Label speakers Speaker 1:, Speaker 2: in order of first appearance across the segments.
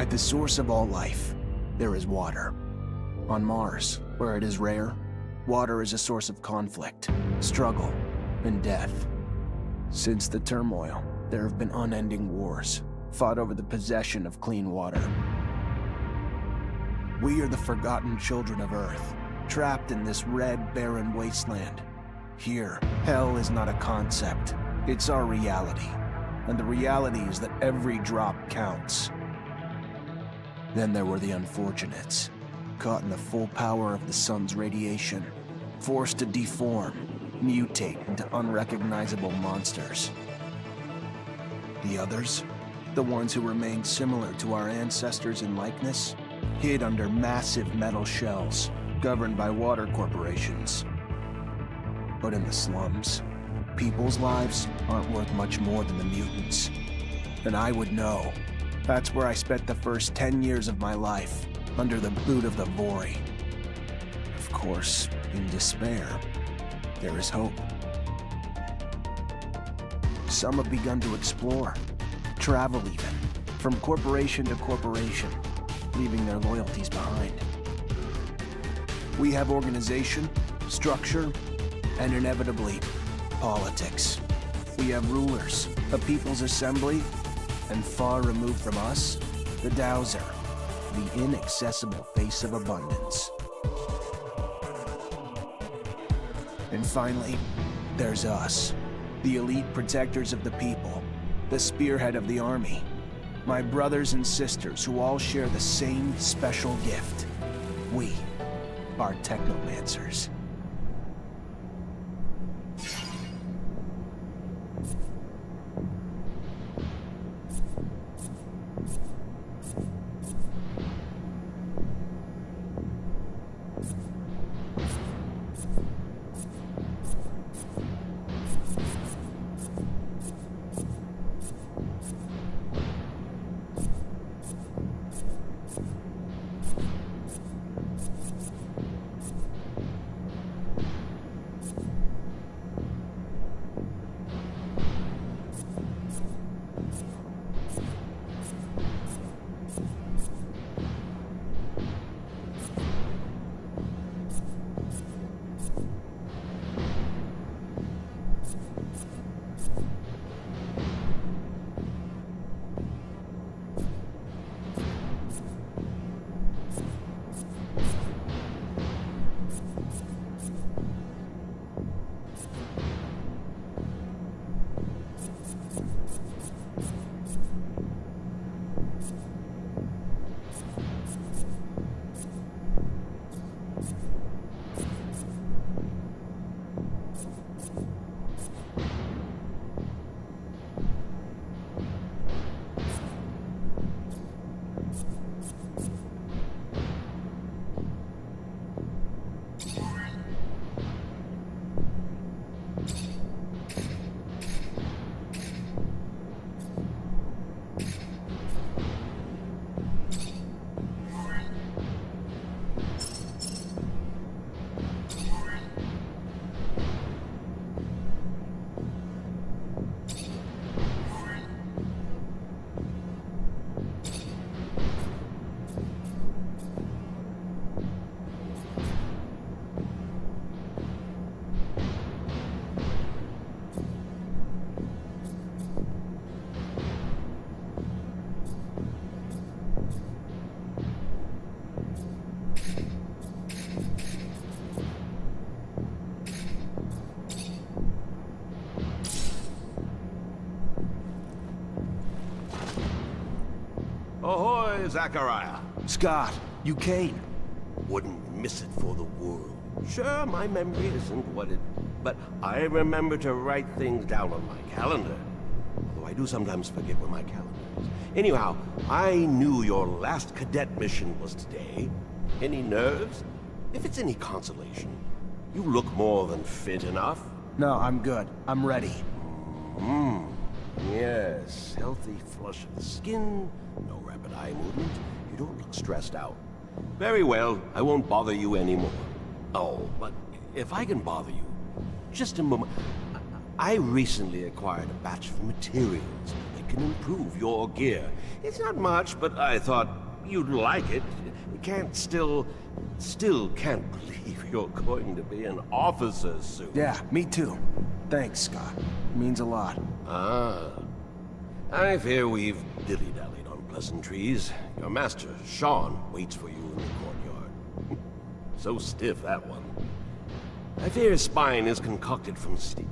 Speaker 1: At the source of all life, there is water. On Mars, where it is rare, water is a source of conflict, struggle, and death. Since the turmoil, there have been unending wars, fought over the possession of clean water. We are the forgotten children of Earth, trapped in this red, barren wasteland. Here, hell is not a concept, it's our reality. And the reality is that every drop counts. Then there were the unfortunates, caught in the full power of the sun's radiation, forced to deform, mutate into unrecognizable monsters. The others, the ones who remained similar to our ancestors in likeness, hid under massive metal shells, governed by water corporations. But in the slums, people's lives aren't worth much more than the mutants. And I would know. That's where I spent the first 10 years of my life, under the boot of the Vori. Of course, in despair, there is hope. Some have begun to explore, travel even, from corporation to corporation, leaving their loyalties behind. We have organization, structure, and inevitably, politics. We have rulers, a people's assembly, and far removed from us, the Dowser, the inaccessible face of abundance. And finally, there's us, the elite protectors of the people, the spearhead of the army, my brothers and sisters who all share the same special gift. We are Technomancers.
Speaker 2: Ahoy, Zachariah.
Speaker 1: Scott, you came.
Speaker 2: Wouldn't miss it for the world. Sure, my memory isn't what it... But I remember to write things down on my calendar. Although I do sometimes forget where my calendar is. Anyhow, I knew your last cadet mission was today. Any nerves? If it's any consolation, you look more than fit enough.
Speaker 1: No, I'm good. I'm ready.
Speaker 2: Yes, healthy flush of the skin, no rapid eye movement. You don't look stressed out. Very well, I won't bother you anymore. Oh, but if I can bother you, just a moment. I recently acquired a batch of materials that tweak and improve your gear. It's not much, but I thought you'd like it. Still can't believe you're going to be an officer soon.
Speaker 1: Yeah, me too. Thanks, Scott. Means a lot.
Speaker 2: Ah. I fear we've dilly-dallied on pleasantries. Your master, Sean, waits for you in the courtyard. So stiff, that one. I fear his spine is concocted from steel.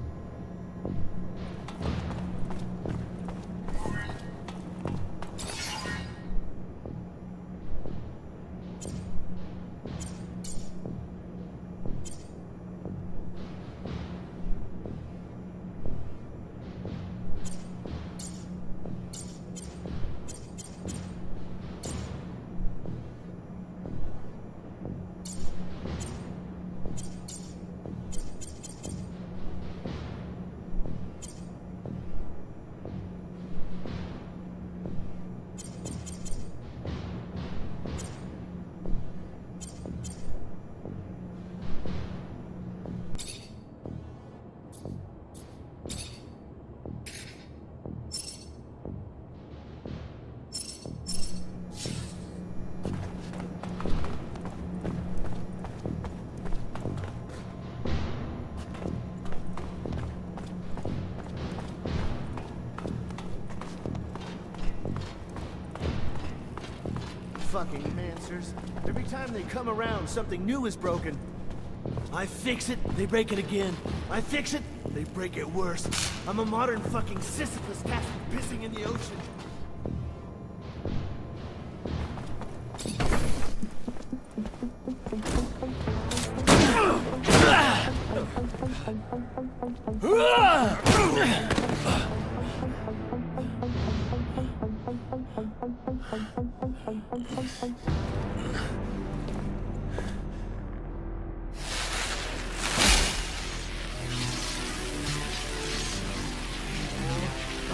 Speaker 3: Fucking Mancers. Every time they come around, something new is broken. I fix it, they break it again. I fix it, they break it worse. I'm a modern fucking Sisyphus cast pissing in the ocean.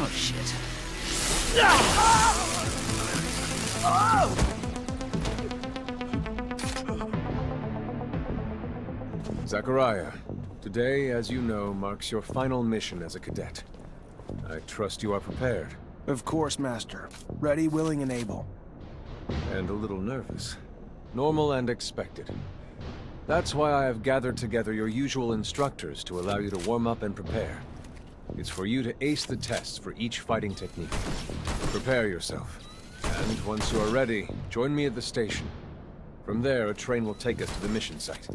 Speaker 1: Oh, shit.
Speaker 4: Zachariah, today, as you know, marks your final mission as a cadet. I trust you are prepared.
Speaker 1: Of course, Master. Ready, willing, and able.
Speaker 4: And a little nervous. Normal and expected. That's why I have gathered together your usual instructors to allow you to warm up and prepare. It's for you to ace the tests for each fighting technique. Prepare yourself. And once you are ready, join me at the station. From there, a train will take us to the mission site.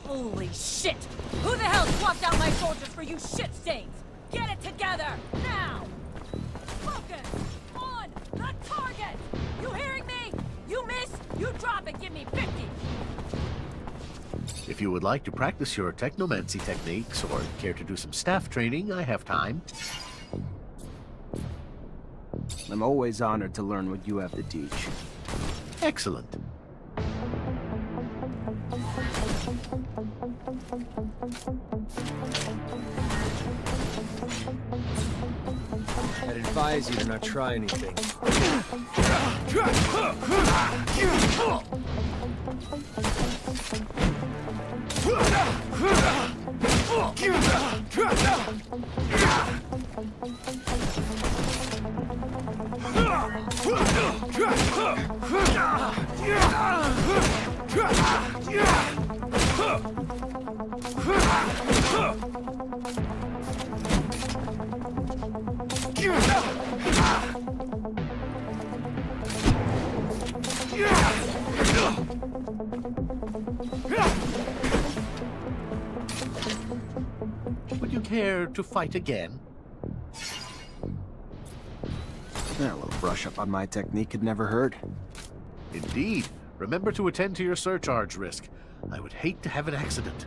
Speaker 5: Holy shit! Who the hell swapped out my soldiers for you shit stains? Get it together, now! Focus! On the target! You hearing me? You miss, you drop and give me 50!
Speaker 6: If you would like to practice your Technomancy techniques or care to do some staff training, I have time.
Speaker 1: I'm always honored to learn what you have to teach.
Speaker 6: Excellent.
Speaker 4: I'd advise you to not try anything.
Speaker 6: Would you care to fight again?
Speaker 1: Yeah, a little brush up on my technique had never hurt.
Speaker 6: Indeed. Remember to attend to your surcharge risk. I would hate to have an accident.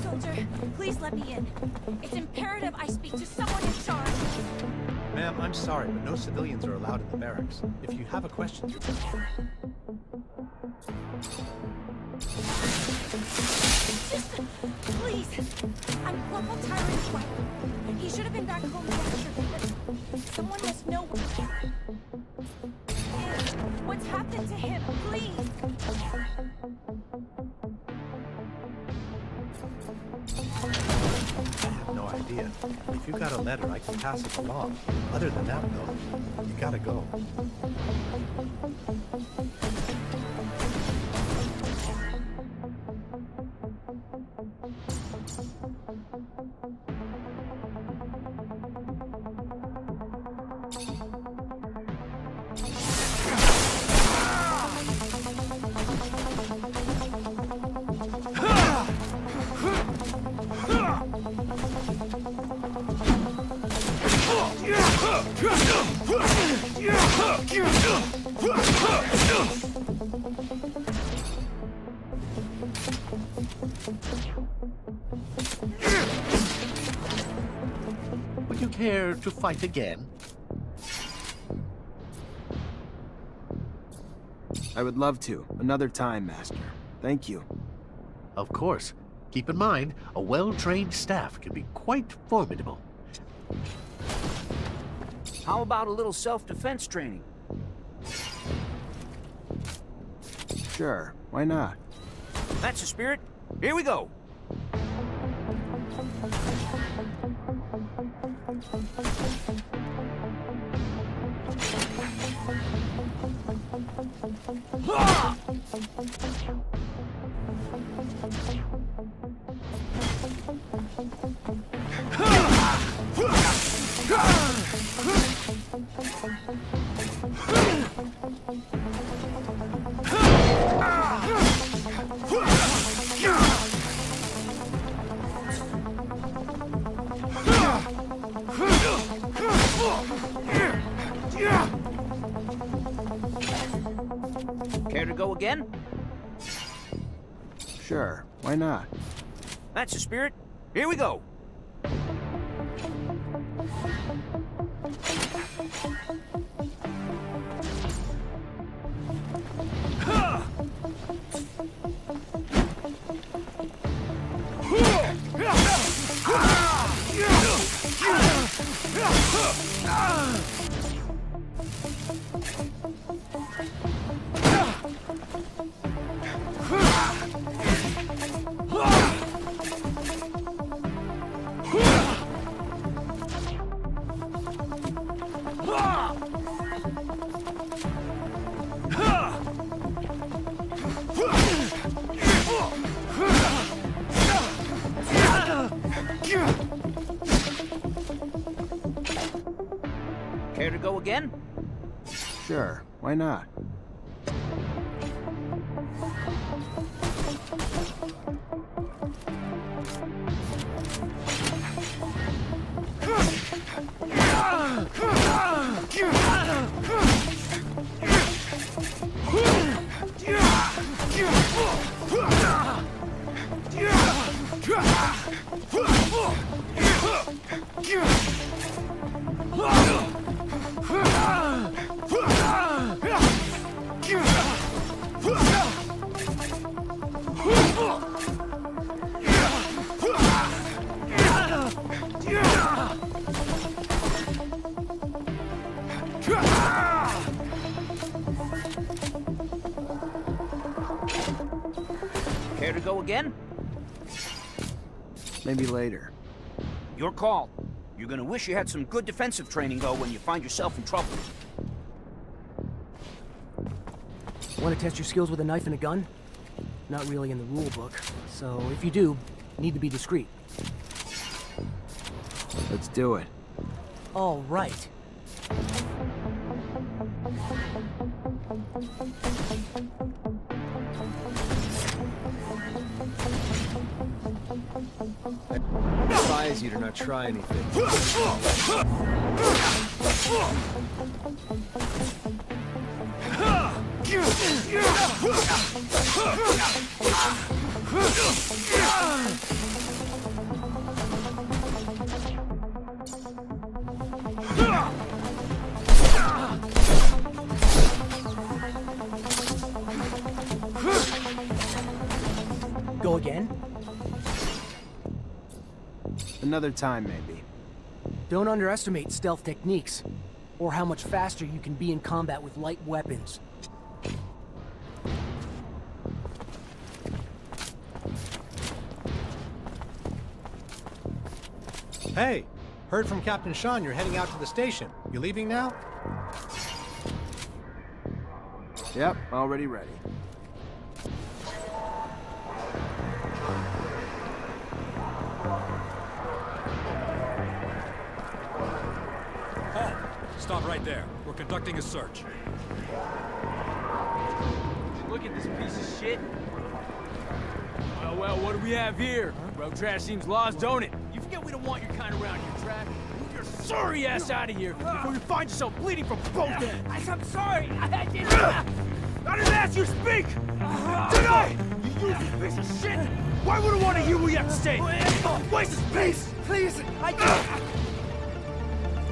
Speaker 5: Soldier, please let me in. It's imperative I speak to someone in charge.
Speaker 7: Ma'am, I'm sorry, but no civilians are allowed in the barracks. If you have a question, you can...
Speaker 5: Just, please. I'm Corporal Tyrant's wife. He should have been back home yesterday, but someone must know what's happened to him. Please.
Speaker 7: I have no idea. If you got a letter, I can pass it along. Other than that, though, you gotta go.
Speaker 6: Would you care to fight again?
Speaker 1: I would love to. Another time, Master. Thank you.
Speaker 6: Of course. Keep in mind, a well-trained staff can be quite formidable.
Speaker 8: How about a little self-defense training?
Speaker 1: Sure, why not?
Speaker 8: That's the spirit. Here we go. Care to go again?
Speaker 1: Sure, why not?
Speaker 8: That's the spirit. Here we go. Care to go again?
Speaker 1: Sure, why not?
Speaker 8: Care to go again?
Speaker 1: Maybe later.
Speaker 8: Your call. You're gonna wish you had some good defensive training, though, when you find yourself in trouble.
Speaker 9: Want to test your skills with a knife and a gun? Not really in the rule book, so if you do, need to be discreet.
Speaker 1: Let's do it.
Speaker 9: All right.
Speaker 4: advise you to not try anything.
Speaker 9: Go again?
Speaker 1: Another time, maybe.
Speaker 9: Don't underestimate stealth techniques, or how much faster you can be in combat with light weapons.
Speaker 7: Hey, heard from Captain Sean you're heading out to the station. You leaving now?
Speaker 1: Yep, already ready.
Speaker 10: Halt! Stop right there. We're conducting a search.
Speaker 11: Look at this piece of shit. Well, what do we have here? Road trash seems lost, don't it? You forget we don't want your kind around here, trash. Move your sorry ass out of here before you find yourself bleeding from both ends. I'm sorry. I didn't. I didn't ask you to speak. Did I? You useless piece of shit. Why would I want to hear what you have to say? Waste of space. Please. I can't.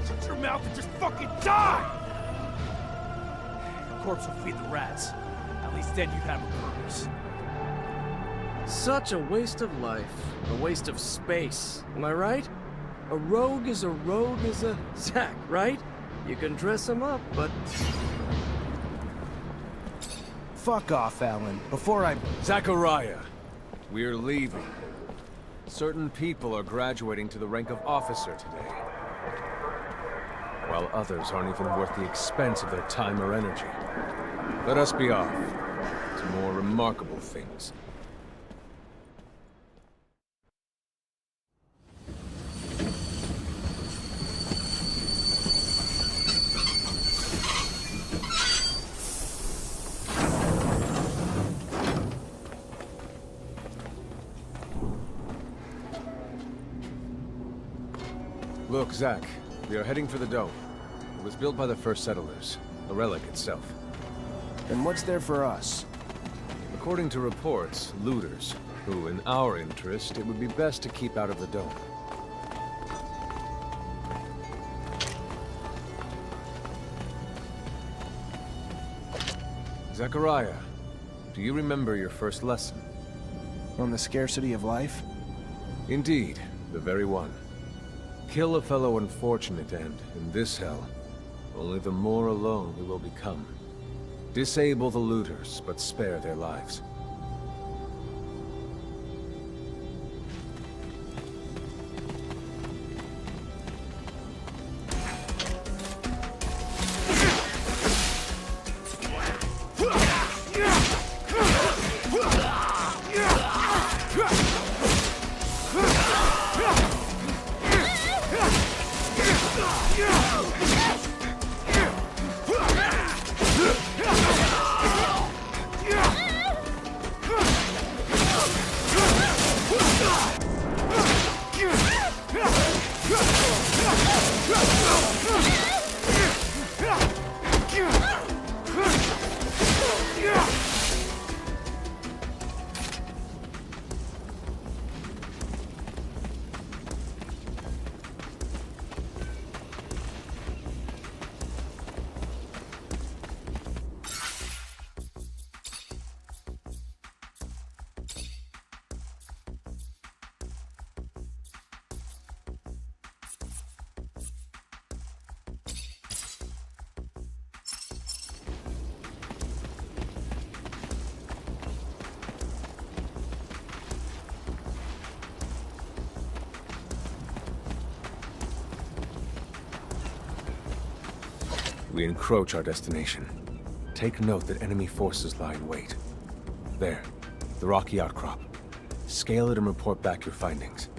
Speaker 11: Shut your mouth and just fucking die. Your corpse will feed the rats. At least then you'd have a purpose.
Speaker 12: Such a waste of life. A waste of space. Am I right? A rogue is a sack, right? You can dress him up, but...
Speaker 1: Fuck off, Alan. Before I...
Speaker 4: Zachariah, we're leaving. Certain people are graduating to the rank of officer today, while others aren't even worth the expense of their time or energy. Let us be off to more remarkable things. Look, Zach, we are heading for the dome. It was built by the first settlers, a relic itself.
Speaker 1: And what's there for us?
Speaker 4: According to reports, looters, who, in our interest, it would be best to keep out of the dome. Zachariah, do you remember your first lesson?
Speaker 1: On the scarcity of life?
Speaker 4: Indeed, the very one. Kill a fellow unfortunate and, in this hell, only the more alone we will become. Disable the looters, but spare their lives. We encroach our destination. Take note that enemy forces lie in wait. There, the rocky outcrop. Scale it and report back your findings.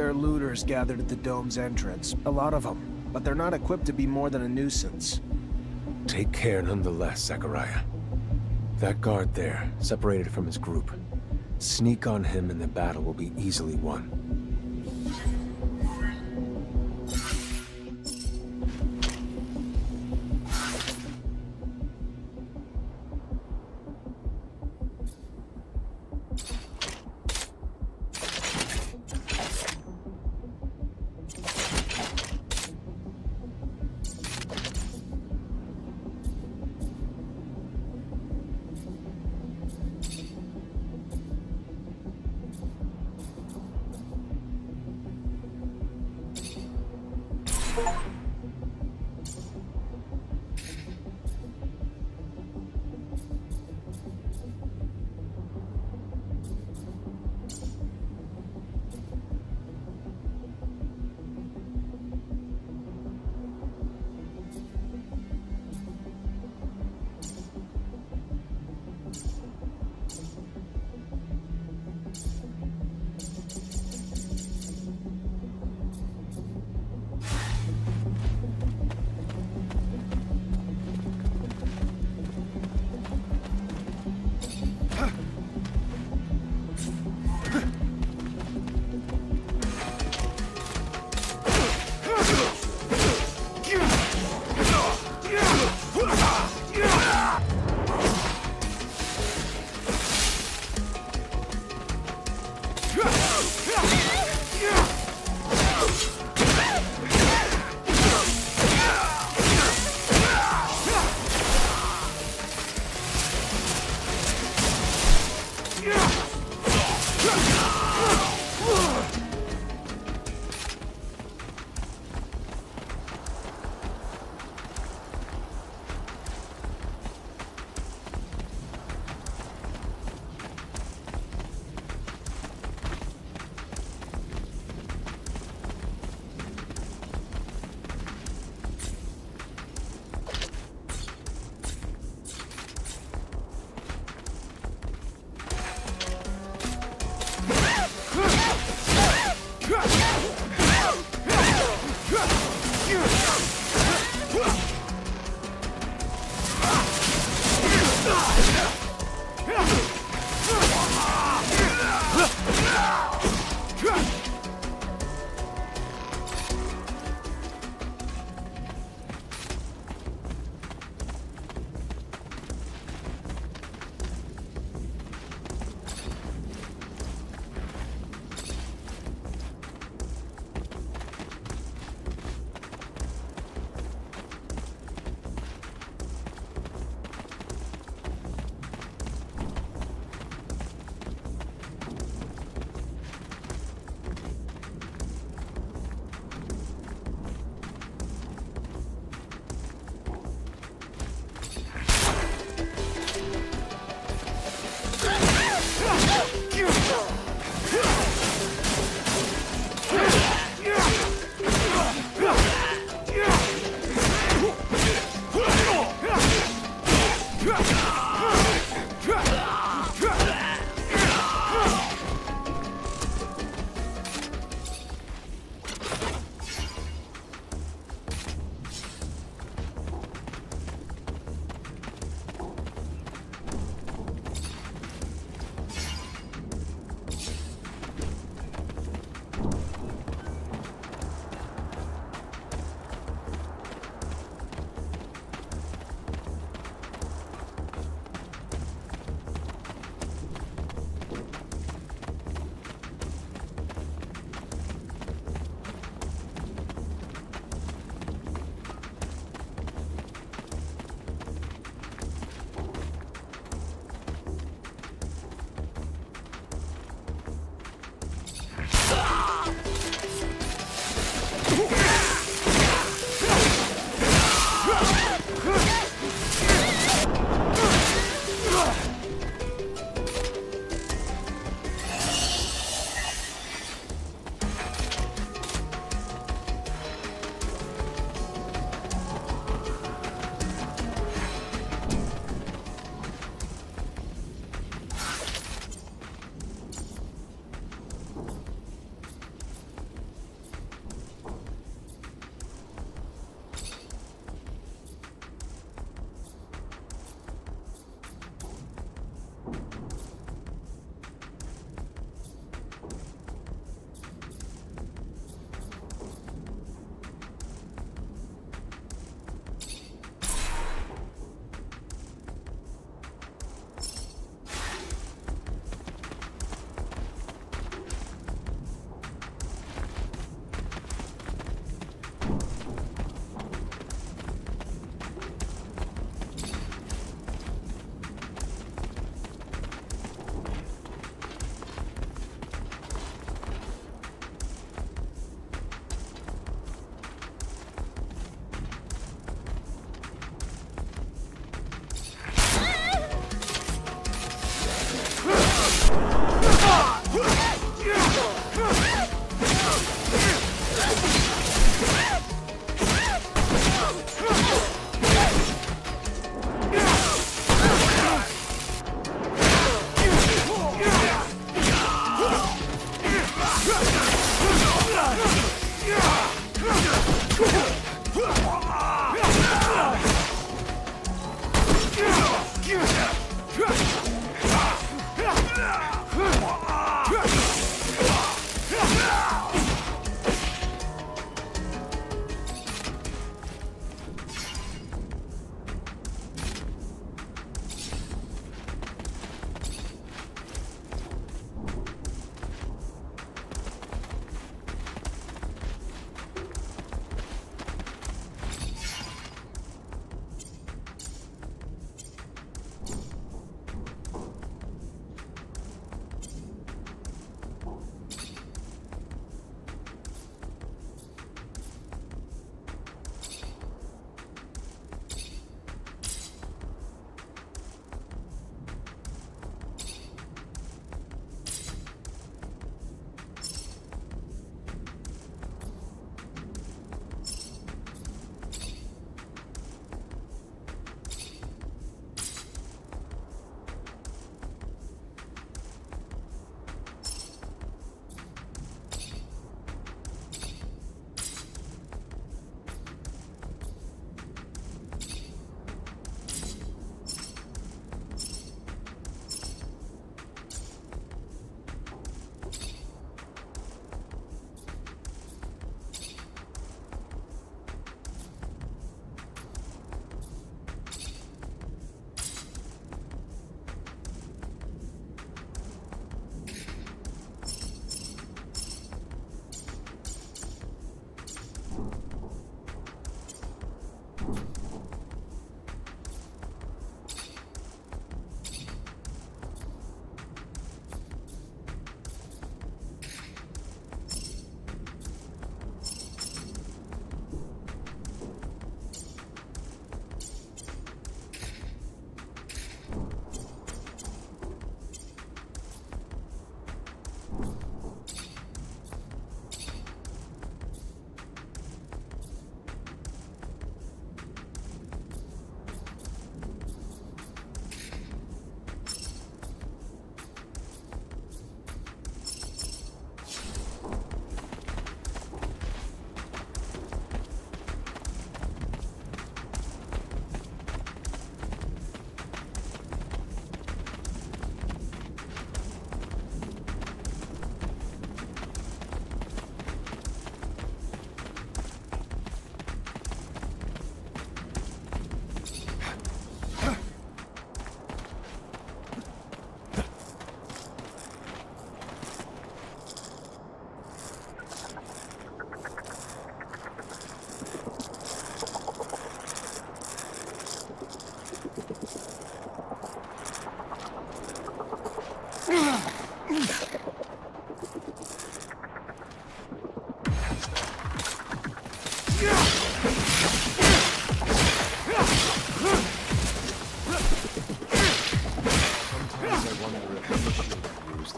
Speaker 1: There are looters gathered at the dome's entrance. A lot of them. But they're not equipped to be more than a nuisance.
Speaker 4: Take care nonetheless, Zachariah. That guard there, separated from his group. Sneak on him and the battle will be easily won.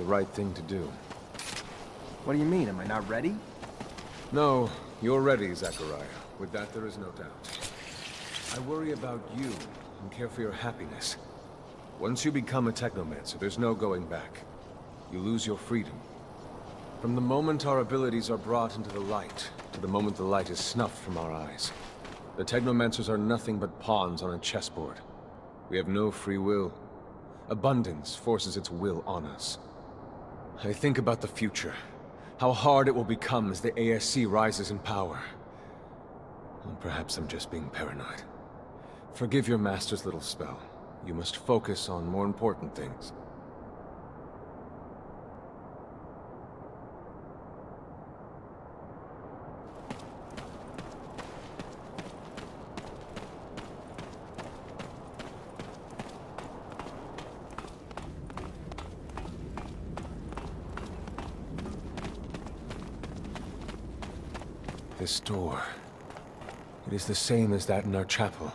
Speaker 4: right thing to do.
Speaker 1: What do you mean? Am I not ready?
Speaker 4: No, you're ready, Zachariah. With that, there is no doubt. I worry about you and care for your happiness. Once you become a Technomancer, there's no going back. You lose your freedom. From the moment our abilities are brought into the light, to the moment the light is snuffed from our eyes, the Technomancers are nothing but pawns on a chessboard. We have no free will. Abundance forces its will on us. I think about the future. How hard it will become as the ASC rises in power. Well, perhaps I'm just being paranoid. Forgive your master's little spell. You must focus on more important things. This door. It is the same as that in our chapel.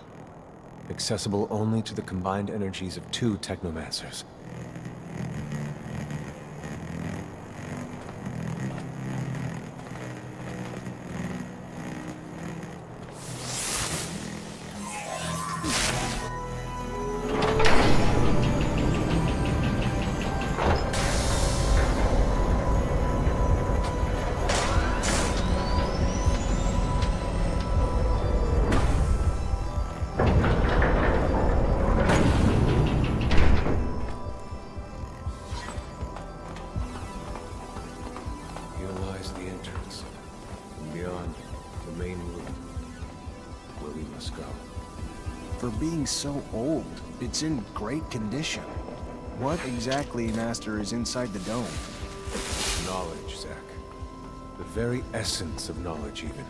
Speaker 4: Accessible only to the combined energies of 2 Technomancers.
Speaker 1: For being so old, it's in great condition. What exactly, Master, is inside the dome?
Speaker 4: Knowledge, Zach. The very essence of knowledge, even.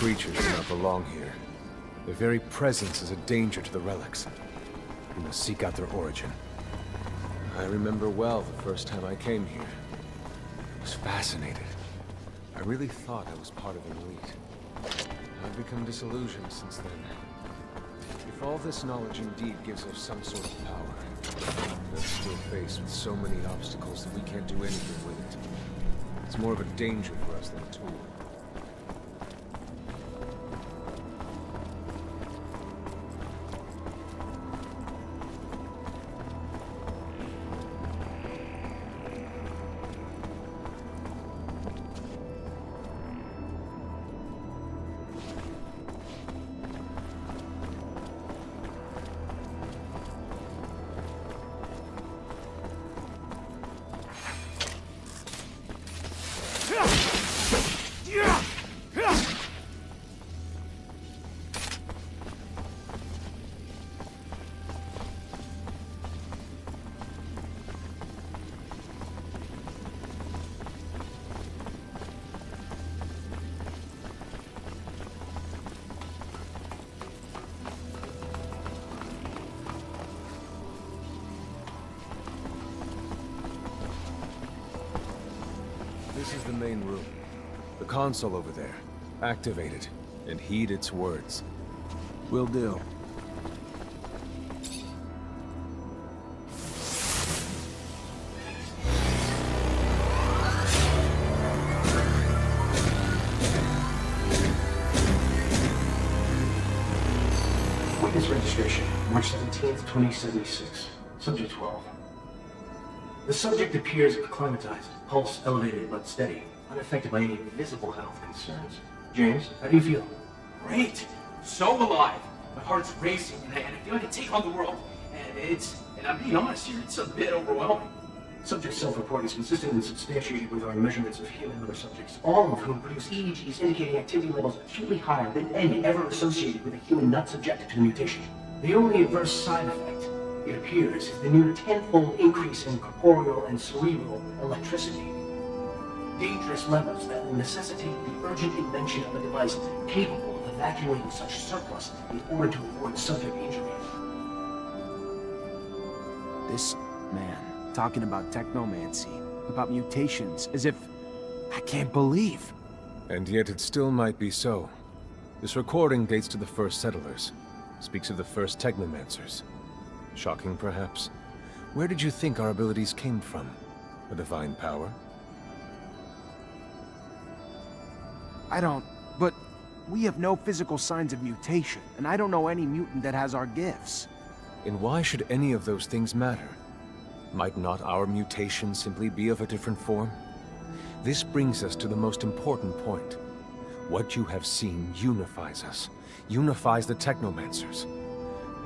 Speaker 4: Creatures do not belong here. Their very presence is a danger to the relics. We must seek out their origin. I remember well the first time I came here. I was fascinated. I really thought I was part of an elite. I've become disillusioned since then. If all this knowledge indeed gives us some sort of power, we're still faced with so many obstacles that we can't do anything with it. It's more of a danger for us than a tool. This is the main room. The console over there. Activate it, and heed its words.
Speaker 1: Will do.
Speaker 13: Witness registration, March 17th, 2076. Subject 12. The subject appears acclimatized, pulse elevated but steady, unaffected by any visible health concerns. James, how do you feel?
Speaker 14: Great! So alive! My heart's racing and I feel like I can take on the world. And I'm being honest here, it's a bit overwhelming.
Speaker 13: Subject self-report is consistent and substantiated with our measurements of human and other subjects, all of whom produce EEGs indicating activity levels acutely higher than any ever associated with a human not subjected to the mutation. The only adverse side effect, it appears, is the near tenfold increase in corporeal and cerebral electricity. dangerous levels that will necessitate the urgent invention of a device capable of evacuating such surplus in order to avoid subject injury.
Speaker 1: This man talking about technomancy, about mutations, as if... I can't believe.
Speaker 4: And yet it still might be so. This recording dates to the first settlers. Speaks of the first Technomancers. Shocking, perhaps. Where did you think our abilities came from? A divine power?
Speaker 1: I don't... But we have no physical signs of mutation, and I don't know any mutant that has our gifts.
Speaker 4: And why should any of those things matter? Might not our mutation simply be of a different form? This brings us to the most important point. What you have seen unifies us, unifies the Technomancers.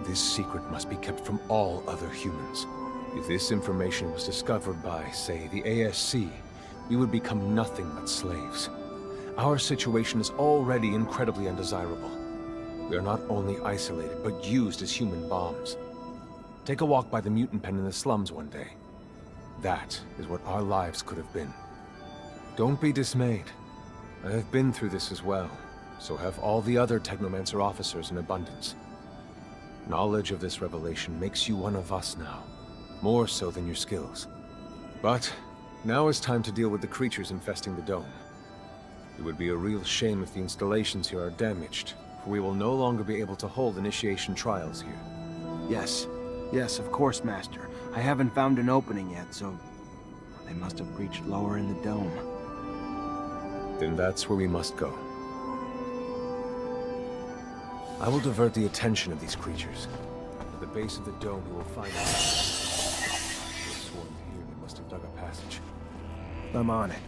Speaker 4: This secret must be kept from all other humans. If this information was discovered by, say, the ASC, we would become nothing but slaves. Our situation is already incredibly undesirable. We are not only isolated, but used as human bombs. Take a walk by the mutant pen in the slums one day. That is what our lives could have been. Don't be dismayed. I have been through this as well, so have all the other Technomancer officers in abundance. Knowledge of this revelation makes you one of us now, more so than your skills. But now is time to deal with the creatures infesting the dome. It would be a real shame if the installations here are damaged, for we will no longer be able to hold initiation trials here.
Speaker 1: Yes. Yes, of course, Master. I haven't found an opening yet, so... they must have breached lower in the dome.
Speaker 4: Then that's where we must go. I will divert the attention of these creatures. At the base of the dome, we will find out. If they swarmed here, they must have dug a passage.
Speaker 1: I'm on it.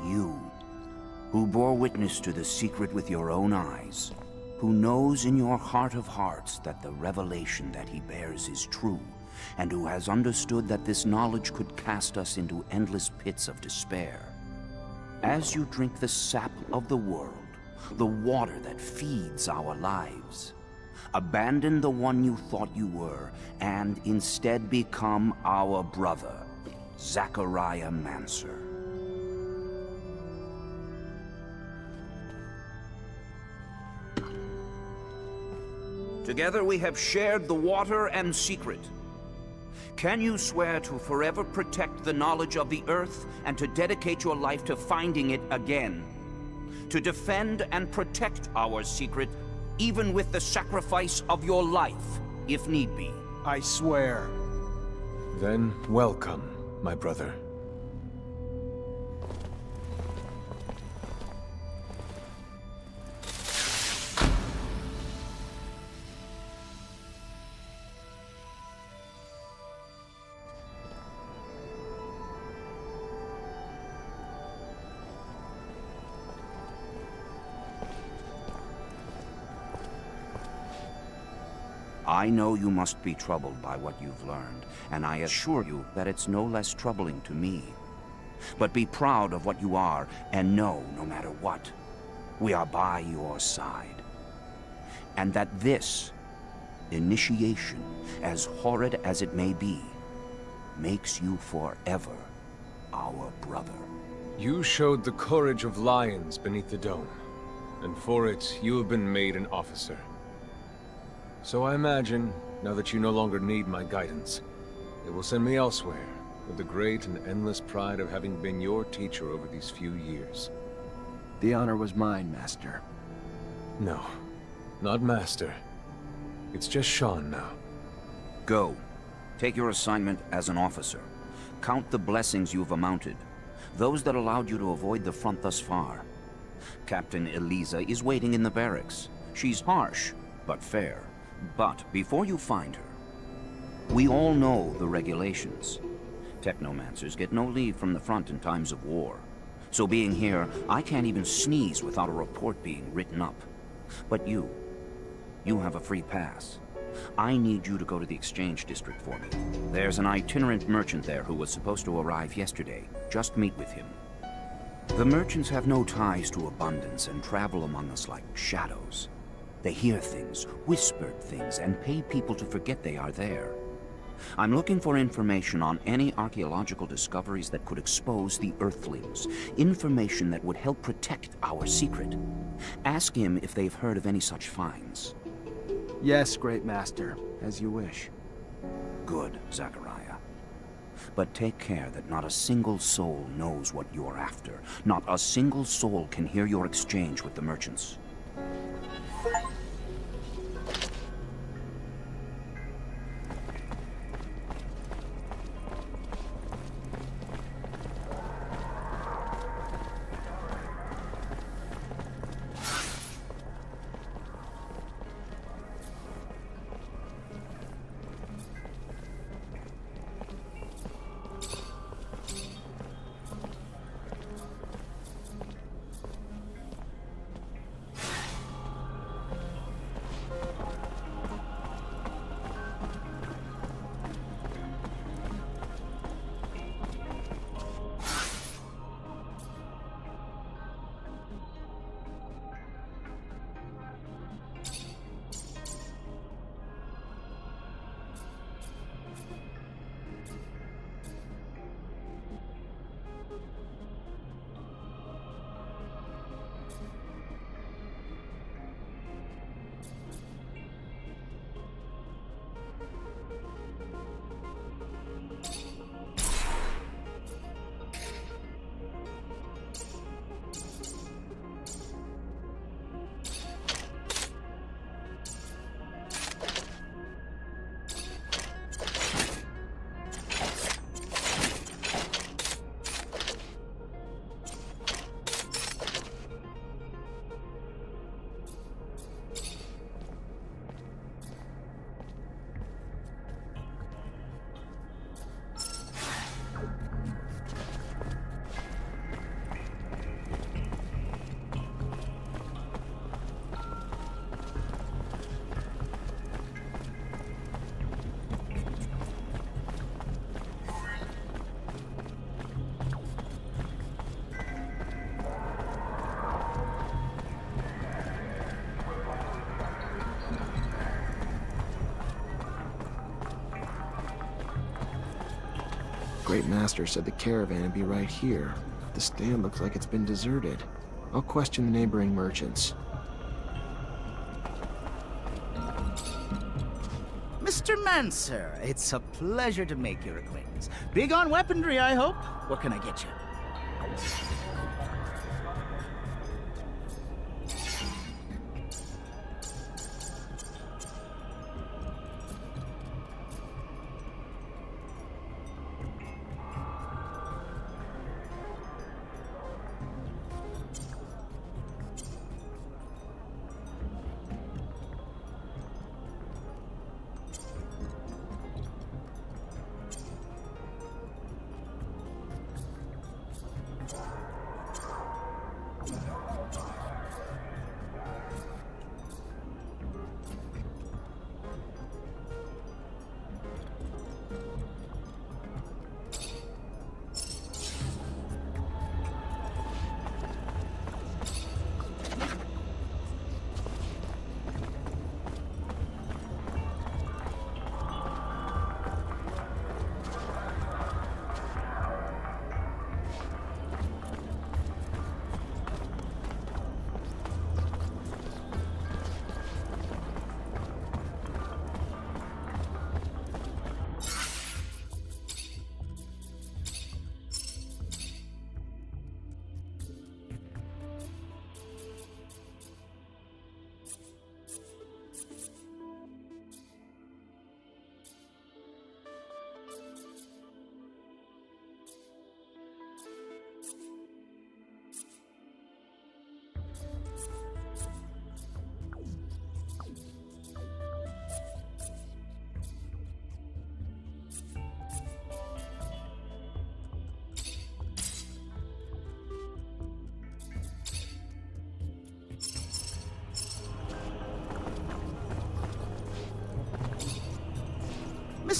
Speaker 8: You, who bore witness to the secret with your own eyes, who knows in your heart of hearts that the revelation that he bears is true, and who has understood that this knowledge could cast us into endless pits of despair. As you drink the sap of the world, the water that feeds our lives, abandon the one you thought you were, and instead become our brother, Technomancer. Together we have shared the water and secret. Can you swear to forever protect the knowledge of the Earth and to dedicate your life to finding it again? To defend and protect our secret, even with the sacrifice of your life, if need be?
Speaker 1: I swear.
Speaker 4: Then welcome, my brother.
Speaker 8: I know you must be troubled by what you've learned, and I assure you that it's no less troubling to me. But be proud of what you are, and know, no matter what, we are by your side. And that this initiation, as horrid as it may be, makes you forever our brother.
Speaker 4: You showed the courage of lions beneath the dome, and for it, you have been made an officer. So I imagine, now that you no longer need my guidance, it will send me elsewhere, with the great and endless pride of having been your teacher over these few years.
Speaker 1: The honor was mine, Master.
Speaker 4: No, not Master. It's just Sean now.
Speaker 8: Go. Take your assignment as an officer. Count the blessings you've amounted, those that allowed you to avoid the front thus far. Captain Eliza is waiting in the barracks. She's harsh, but fair. But before you find her, we all know the regulations. Technomancers get no leave from the front in times of war. So being here, I can't even sneeze without a report being written up. But you have a free pass. I need you to go to the exchange district for me. There's an itinerant merchant there who was supposed to arrive yesterday. Just meet with him. The merchants have no ties to abundance and travel among us like shadows. They hear things, whispered things, and pay people to forget they are there. I'm looking for information on any archaeological discoveries that could expose the Earthlings. Information that would help protect our secret. Ask him if they've heard of any such finds.
Speaker 1: Yes, Great Master, as you wish.
Speaker 8: Good, Zachariah. But take care that not a single soul knows what you're after. Not a single soul can hear your exchange with the merchants.
Speaker 1: Great Master said the caravan would be right here. The stand looks like it's been deserted. I'll question the neighboring merchants.
Speaker 15: Mr. Mancer, it's a pleasure to make your acquaintance. Big on weaponry, I hope. What can I get you?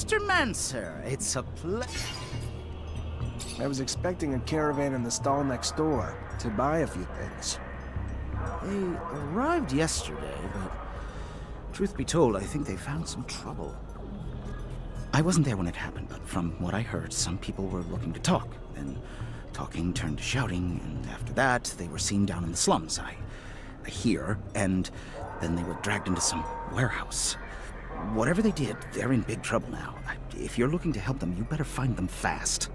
Speaker 15: Mr. Mancer, it's a
Speaker 1: I was expecting a caravan in the stall next door to buy a few things.
Speaker 15: They arrived yesterday, but truth be told, I think they found some trouble. I wasn't there when it happened, but from what I heard, some people were looking to talk. Then talking turned to shouting, and after that, they were seen down in the slums. I hear, and then they were dragged into some warehouse. Whatever they did, they're in big trouble now. If you're looking to help them, you better find them fast.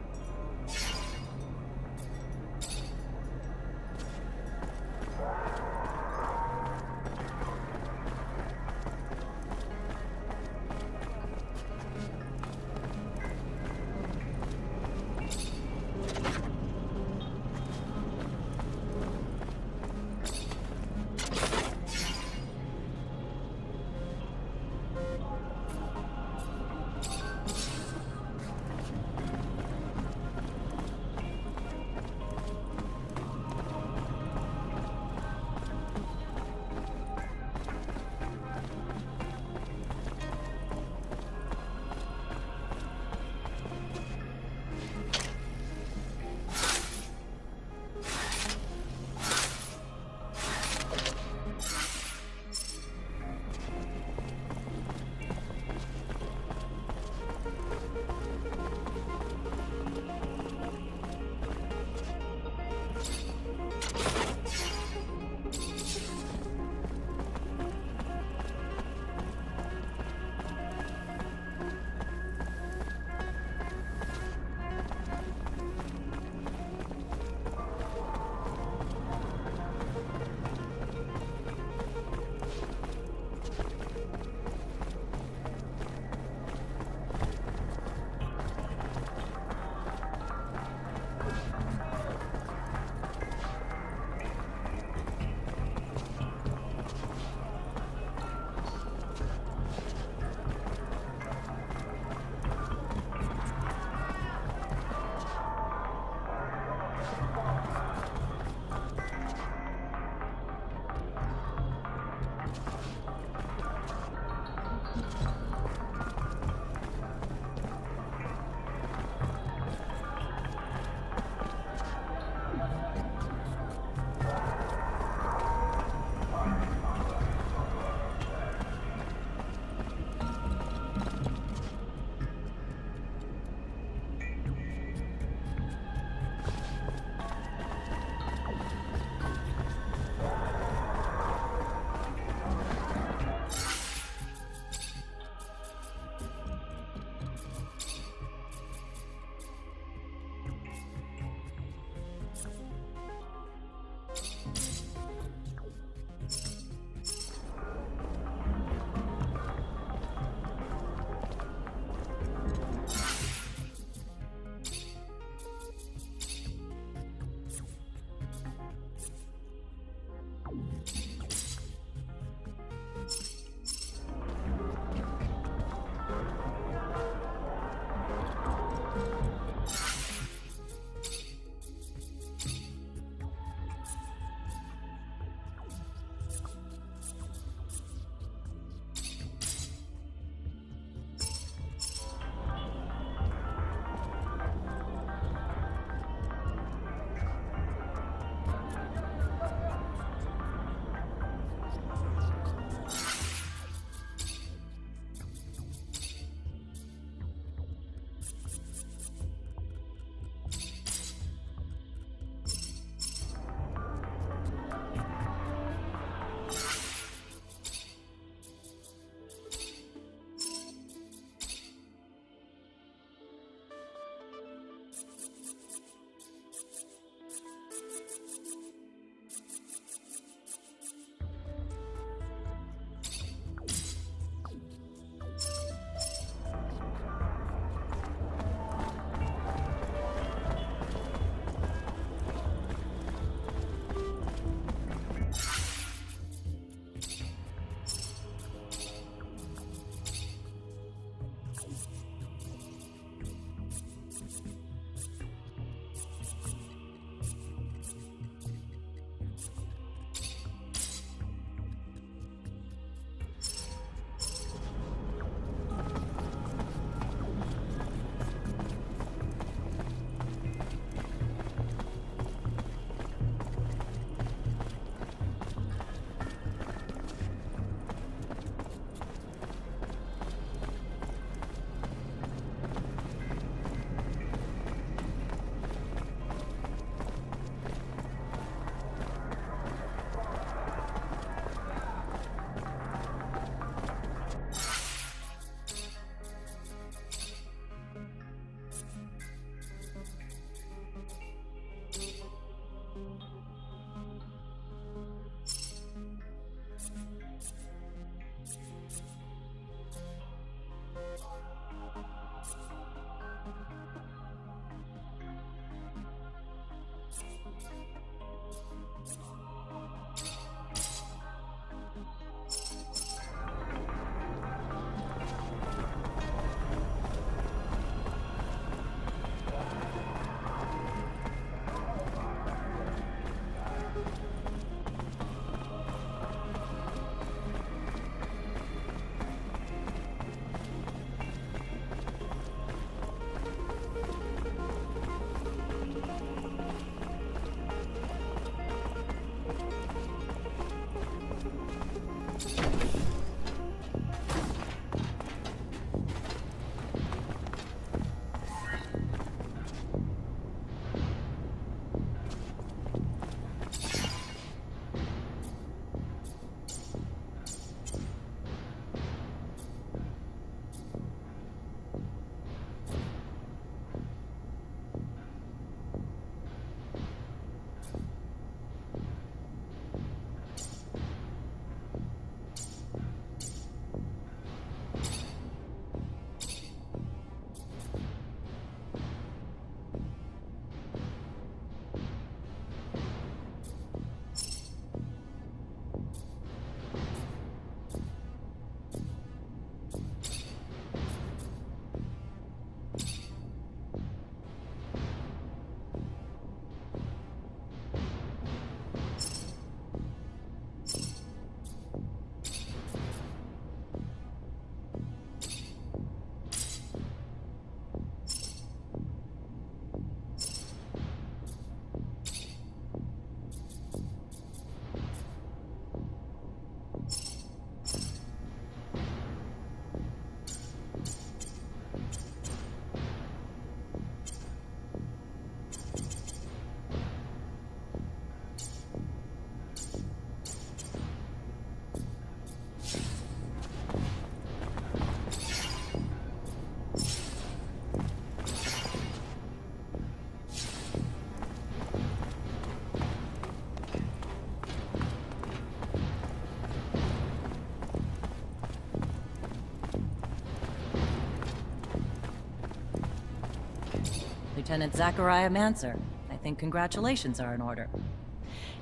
Speaker 5: Lieutenant Zachariah Mancer. I think congratulations are in order.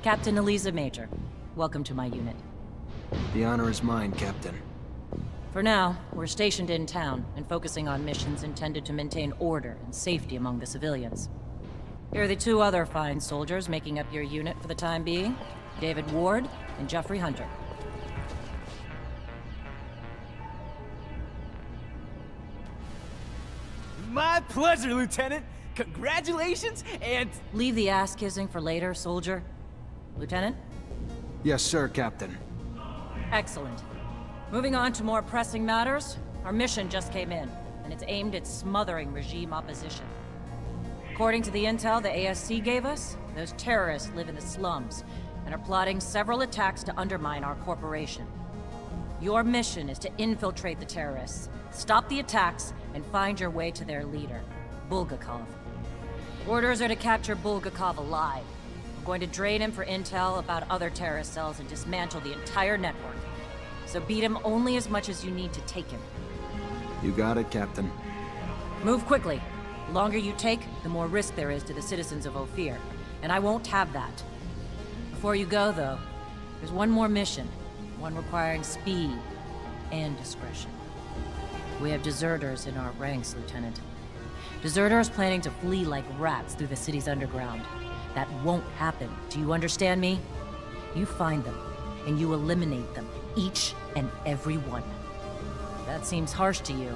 Speaker 5: Captain Eliza Major, welcome to my unit.
Speaker 1: The honor is mine, Captain.
Speaker 5: For now, we're stationed in town and focusing on missions intended to maintain order and safety among the civilians. Here are the two other fine soldiers making up your unit for the time being, David Ward and Jeffrey Hunter.
Speaker 11: My pleasure, Lieutenant. Congratulations, and...
Speaker 5: Leave the ass-kissing for later, soldier. Lieutenant?
Speaker 1: Yes, sir, Captain.
Speaker 5: Excellent. Moving on to more pressing matters, our mission just came in, and it's aimed at smothering regime opposition. According to the intel the ASC gave us, those terrorists live in the slums and are plotting several attacks to undermine our corporation. Your mission is to infiltrate the terrorists, stop the attacks, and find your way to their leader, Bulgakov. Orders are to capture Bulgakov alive. We're going to drain him for intel about other terrorist cells and dismantle the entire network. So beat him only as much as you need to take him.
Speaker 1: You got it, Captain.
Speaker 5: Move quickly. The longer you take, the more risk there is to the citizens of Ophir. And I won't have that. Before you go, though, there's one more mission. One requiring speed and discretion. We have deserters in our ranks, Lieutenant. Deserters planning to flee like rats through the city's underground. That won't happen. Do you understand me? You find them, and you eliminate them. Each and every one. That seems harsh to you.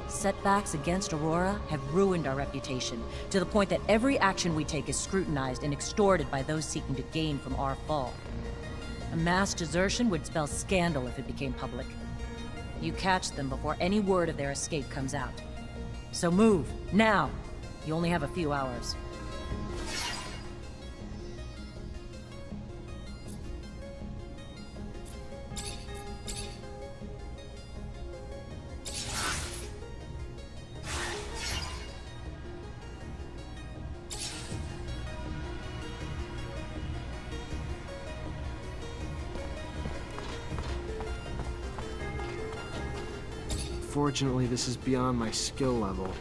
Speaker 5: Setbacks against Aurora have ruined our reputation, to the point that every action we take is scrutinized and extorted by those seeking to gain from our fall. A mass desertion would spell scandal if it became public. You catch them before any word of their escape comes out. So move, now! You only have a few hours.
Speaker 1: Fortunately, this is beyond my skill level.